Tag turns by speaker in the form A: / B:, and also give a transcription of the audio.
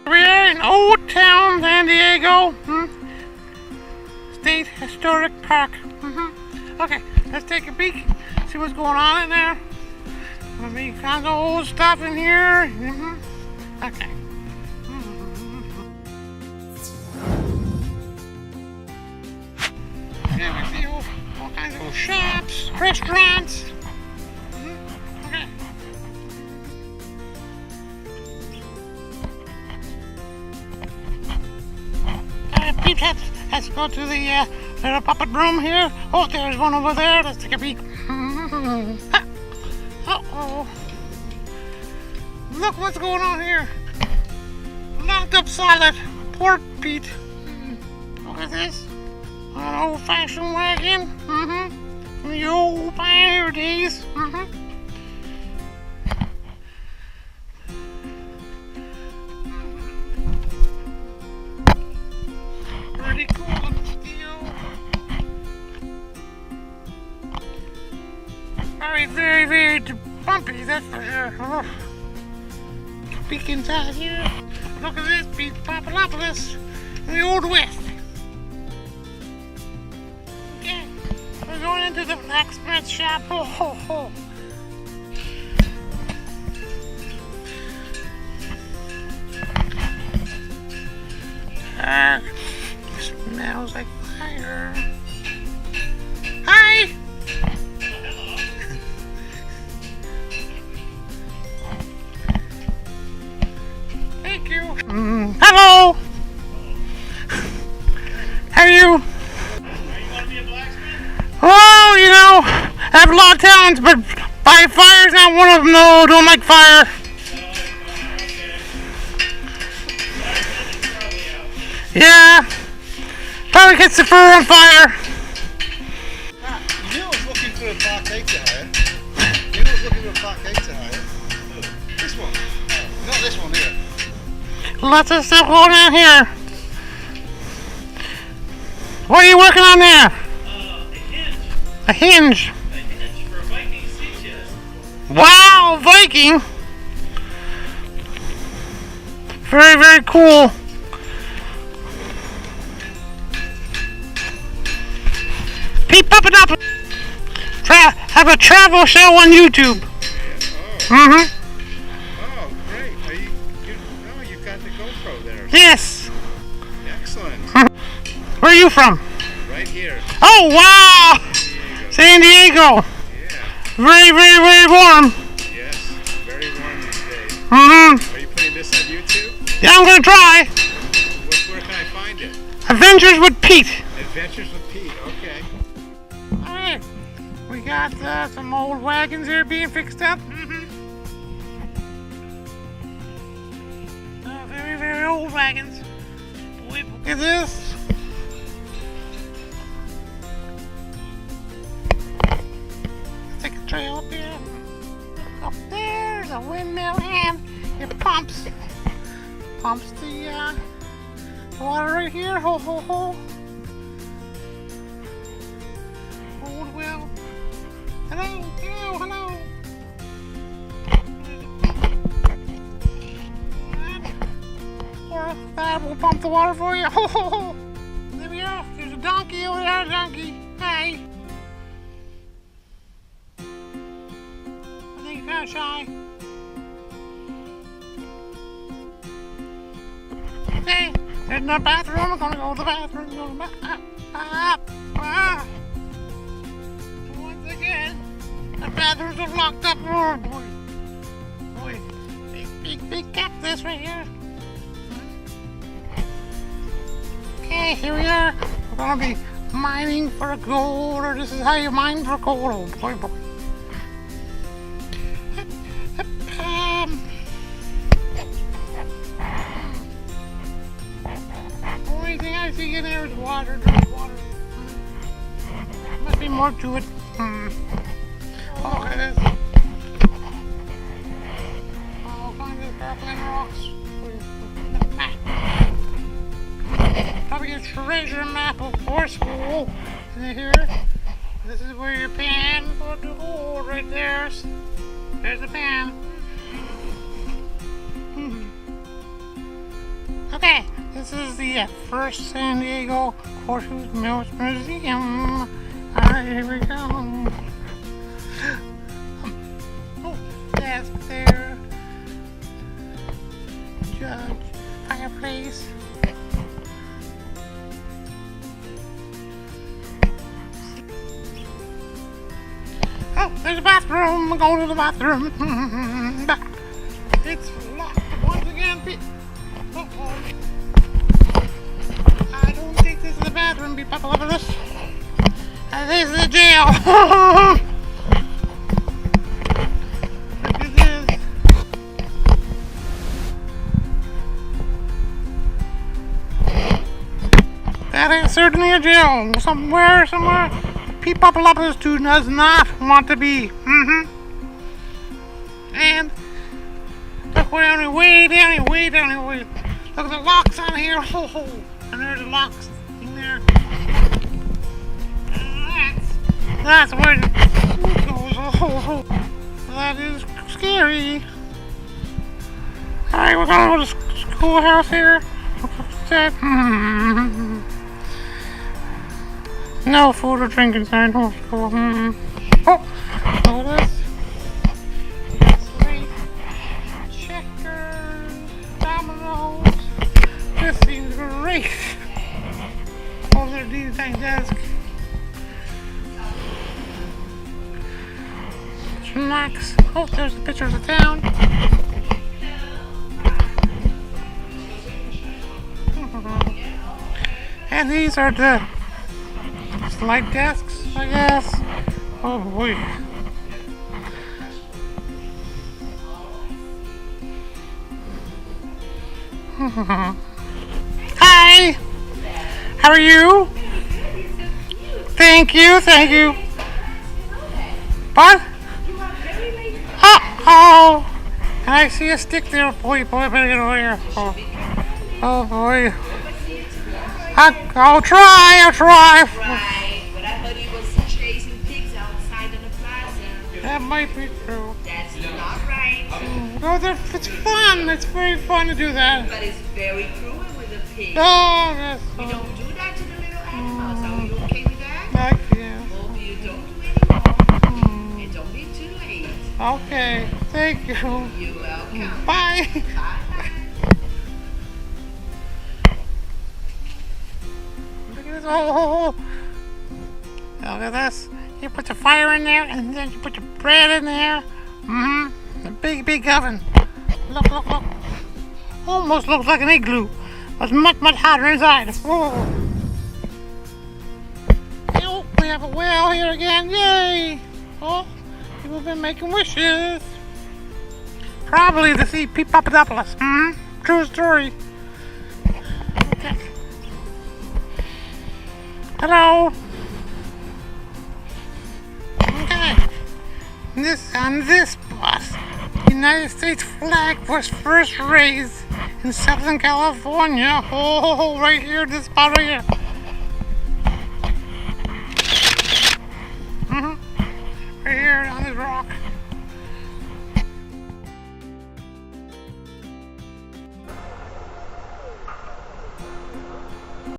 A: We're in Old Town, San Diego. State Historic Park. Okay, let's take a peek, see what's going on in there. There'll be kind of old stuff in here. Okay. Yeah, we see all kinds of shops, restaurants. Okay. Peeps, let's go to the little puppet room here. Oh, there's one over there. Let's take a peek. Uh-oh. Look what's going on here. Locked up solid. Poor Pete. Look at this. An old-fashioned wagon. From the old pioneer days. Pretty cool deal. Very, very bumpy, that's for sure. Oh. Peek inside here. Look at this, Pete Papadopoulos in the Old West. Okay, we're going into the blacksmith shop. Smells like fire. Hi! Thank you. Hello! How are you?
B: You want to be a blacksmith?
A: Oh, you know, I have a lot of talents, but fire's not one of them. No, don't like fire. Yeah, probably gets the fur on fire.
C: Neil was looking for a parquet to hire. Neil was looking for a parquet to hire. This one. Not this one here.
A: Lots of stuff going on here. What are you working on there?
B: A hinge.
A: A hinge.
B: A hinge for a Viking sea chest.
A: Wow, Viking. Very, very cool. Pete Papadopoulos. Have a travel show on YouTube.
C: Oh, great. You've got the GoPro there.
A: Yes.
C: Excellent.
A: Where are you from?
C: Right here.
A: Oh, wow. San Diego.
C: Yeah.
A: Very, very, very warm.
C: Yes. Very warm these days.
A: Are
C: you putting this on YouTube?
A: Yeah, I'm gonna try.
C: Where can I find it?
A: Adventures with Pete.
C: Adventures with Pete. Okay.
A: Alright. We got some old wagons here being fixed up. Very, very old wagons. Boy, look at this. Let's take a trail up here. Up there's a windmill and it pumps the water right here. Ho, ho, ho. Old well. Hello, hello, hello. Or that will pump the water for you. Ho, ho, ho. There we go. There's a donkey over there, donkey. Hi. I think you're kind of shy. Okay, there's no bathroom. I'm gonna go to the bathroom. Go to the bathroom. Once again, the bathrooms are locked up. Oh boy. Boy, big cactus right here. Okay, here we are. We're gonna be mining for gold, or this is how you mine for gold. Oh boy, boy. Only thing I see in there is water, just water. Must be more to it. Oh, look at this. All kinds of sparkling rocks. Probably a treasure map of our school. In here. This is where your pan for the gold right there. There's the pan. Okay, this is the first San Diego Horseshoe Museum. Alright, here we go. Oh, desk there. Judge, fireplace. Oh, there's a bathroom. Go to the bathroom. It's locked once again. Uh-oh. I don't think this is the bathroom. Be people over this. This is the jail. Look at this. That is certainly a jail. Somewhere. Papalopoulos does not want to be. And look way down here. Look at the locks on here. And there's locks in there. That's where the food goes. That is scary. Alright, we're gonna go to the schoolhouse here. No food or drink inside. Oh, look at this. Sweet. Checkers. Dominoes. This seems great. Oh, there's a design desk. Snacks. Oh, there's the pictures of town. And these are the slide desks, I guess. Oh boy. Hi. How are you? Thank you. What? Oh. And I see a stick there. Boy, better get over here. Oh boy. I'll try.
D: Right, but I heard he was chasing pigs outside in the plaza.
A: That might be true.
D: That's not right.
A: Oh, it's fun. It's very fun to do that.
D: But it's very cruel with the pigs.
A: Oh, yes.
D: We don't do that to the little animals. Are you okay with that?
A: Thank you.
D: Hope you don't do anymore. And don't be too late.
A: Okay. Thank you.
D: You're welcome.
A: Bye.
D: Bye.
A: Oh, look at this. You put the fire in there, and then you put the bread in there. The big oven. Look. Almost looks like an igloo. But it's much hotter inside. Oh. Oh, we have a well here again. Yay! Oh, people have been making wishes. Probably to see Pete Papadopoulos. True story. Okay. Hello. Okay. On this bus, the United States flag was first raised in Southern California. Oh, right here, this spot right here.